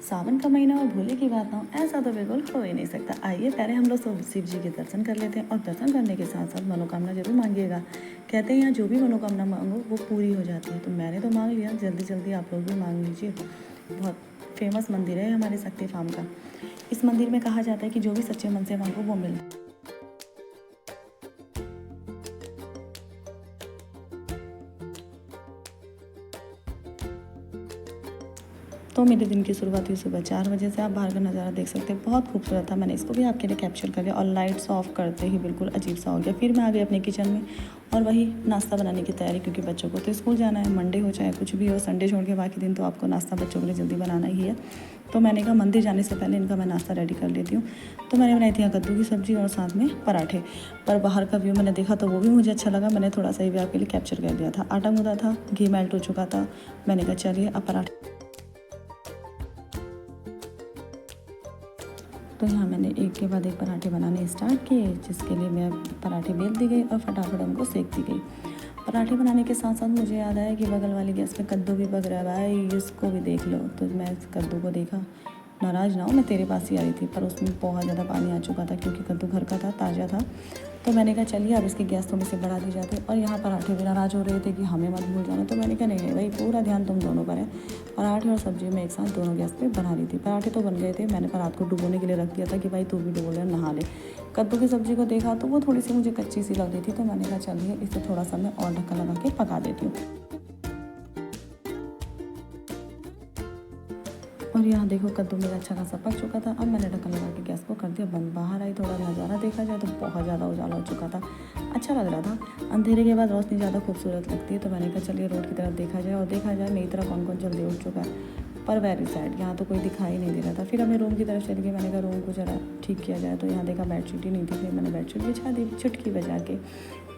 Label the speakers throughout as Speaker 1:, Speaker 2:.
Speaker 1: सावन का महीना और भोले की बात ना हो, ऐसा तो बिल्कुल हो ही नहीं सकता। आइए पहले हम लोग सब शिव जी के दर्शन कर लेते हैं और दर्शन करने के साथ साथ मनोकामना जरूर मांगिएगा। कहते हैं यहाँ जो भी मनोकामना मांगो वो पूरी हो जाती है। तो मैंने तो मांग लिया, जल्दी जल्दी आप लोग भी मांग लीजिए। बहुत फेमस मंदिर है हमारे शक्ति फार्म का। इस मंदिर में कहा जाता है कि जो भी सच्चे मन से मांगो वो मिले। तो मेरे दिन की शुरुआत हुई सुबह 4 बजे से। आप बाहर का नज़ारा देख सकते हैं, बहुत खूबसूरत था। मैंने इसको भी आपके लिए कैप्चर कर लिया और लाइट्स ऑफ करते ही बिल्कुल अजीब सा हो गया। फिर मैं आ गई अपने किचन में और वही नाश्ता बनाने की तैयारी, क्योंकि बच्चों को तो स्कूल जाना है। मंडे हो चाहे कुछ भी हो, संडे छोड़ के बाकी दिन तो आपको नाश्ता बच्चों के लिए जल्दी बनाना ही है। तो मैंने कहा मंदिर जाने से पहले इनका मैं नाश्ता रेडी कर लेती हूँ। तो मैंने बनाई थी यहाँ कद्दू की सब्ज़ी और साथ में पराठे। पर बाहर का व्यू मैंने देखा तो वो भी मुझे अच्छा लगा। मैंने थोड़ा सा ये भी आपके लिए कैप्चर कर लिया था। आटा गूँधा था, घी मेल्ट हो चुका था। मैंने कहा चलिए अब पराठे। तो यहाँ मैंने एक के बाद एक पराठे बनाने स्टार्ट किए, जिसके लिए मैं पराठे बेल दी गई और फटाफट उनको सेक दी गई। पराठे बनाने के साथ साथ मुझे याद आया कि बगल वाली गैस पे कद्दू भी पक रहा है, भाई इसको भी देख लो। तो मैं इस कद्दू को देखा, नाराज़ ना हो, मैं तेरे पास ही आई थी, पर उसमें बहुत ज़्यादा पानी आ चुका था क्योंकि कद्दू घर का था, ताज़ा था। तो मैंने कहा चलिए अब इसकी गैस थोड़ी सी बढ़ा दी जाती। और यहाँ पराठे भी नाराज़ हो रहे थे कि हमें मत भूल जाना। तो मैंने कहा नहीं भाई, पूरा ध्यान तुम दोनों पर है। पराठे और सब्जी में एक साथ दोनों गैस पे बना रही थी। पराठे तो बन गए थे, मैंने पर रात को डुबोने के लिए रख दिया था कि भाई तू भी डुबो ले, नहा ले। कद्दू की सब्ज़ी को देखा तो वो थोड़ी सी मुझे कच्ची सी लग रही थी, तो मैंने कहा चलिए इसे थोड़ा सा मैं और ढक्कन लगा के पका देती हूँ। और यहाँ देखो कद्दू मेरा अच्छा खासा पक चुका था। अब मैंने ढक्कन लगा के गैस को कर दिया बंद। बाहर आई, थोड़ा नज़ारा देखा जाए तो बहुत ज़्यादा उजाला हो चुका था, अच्छा लग रहा था। अंधेरे के बाद रोशनी ज़्यादा खूबसूरत लगती है। तो मैंने कहा चलिए रोड की तरफ देखा जाए, और देखा जाए मेरी तरफ कौन कौन जल्दी उठ चुका है। पर वेरी साइड यहाँ तो कोई दिखाई नहीं दे रहा था। फिर हमें रूम की तरफ चल गई। मैंने कहा रूम को ज़रा ठीक किया जाए। तो यहाँ देखा बेडशीट ही नहीं थी। फिर मैंने बेडशीट बिछा दी चुटकी बजा के।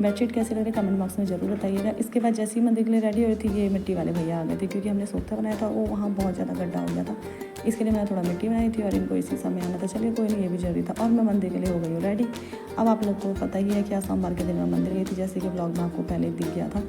Speaker 1: बेडशीट कैसे लग रही कमेंट बॉक्स में ज़रूर बताइएगा। इसके बाद जैसे ही मंदिर के लिए रेडी हुई थी, ये मिट्टी वाले भैया आ गए थे, क्योंकि हमने सोखता बनाया था, वो वहाँ बहुत ज़्यादा गड्ढा हो गया था। इसके लिए मैंने थोड़ा मिट्टी बनाई थी और इनको इसी समय आना था। चलिए कोई नहीं, ये भी जरूरी था। और मैं मंदिर के लिए हो गई हूँ रेडी। अब आप लोग को पता ही है कि आज सोमवार के दिन मैं मंदिर गई थी, जैसे कि ब्लॉग में आपको पहले दिख गया था।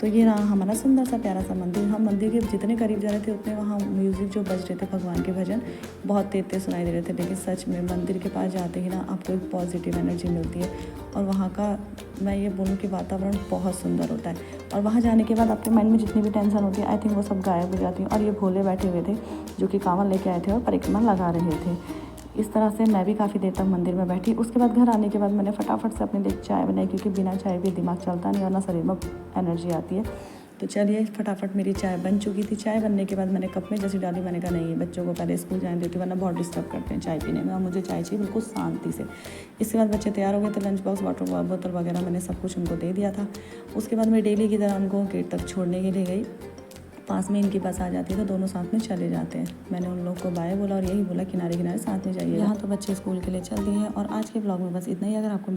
Speaker 1: तो ये रहा हमारा सुंदर सा प्यारा सा मंदिर। हम मंदिर के जितने करीब जा रहे थे उतने वहाँ म्यूज़िक जो बज रहे थे, भगवान के भजन बहुत तेज तेज सुनाई दे रहे थे। लेकिन सच में मंदिर के पास जाते ही ना आपको एक पॉजिटिव एनर्जी मिलती है। और वहाँ का मैं ये बोलूँ कि वातावरण बहुत सुंदर होता है। और वहाँ जाने के बाद आपके माइंड में जितनी भी टेंशन होती है, आई थिंक वो सब गायब हो जाती है। और ये भोले बैठे हुए थे जो कि कांवड़ लेके आए थे और परिक्रमा लगा रहे थे। इस तरह से मैं भी काफ़ी देर तक मंदिर में बैठी। उसके बाद घर आने के बाद मैंने फटाफट से अपने लिए चाय बनाई, क्योंकि बिना चाय भी दिमाग चलता नहीं और ना शरीर में एनर्जी आती है। तो चलिए फटाफट मेरी चाय बन चुकी थी। चाय बनने के बाद मैंने कप में जैसे डाली, मैंने कहा नहीं बच्चों को पहले स्कूल जाने देती, वरना बहुत डिस्टर्ब करते हैं चाय पीने में, और मुझे चाय चाहिए बिल्कुल शांति से। इसके बाद बच्चे तैयार हो गए थे, लंच बॉक्स वाटर बोतल वगैरह मैंने सब कुछ उनको दे दिया था। उसके बाद मैं डेली की तरह उनको गेट तक छोड़ने के लिए गई। पास में इनकी बस आ जाती है तो दोनों साथ में चले जाते हैं। मैंने उन लोग को बाय बोला और यही बोला किनारे किनारे साथ में जाइए। यहाँ तो बच्चे स्कूल के लिए चल दिए हैं। और आज के ब्लॉग में बस इतना ही। अगर आपको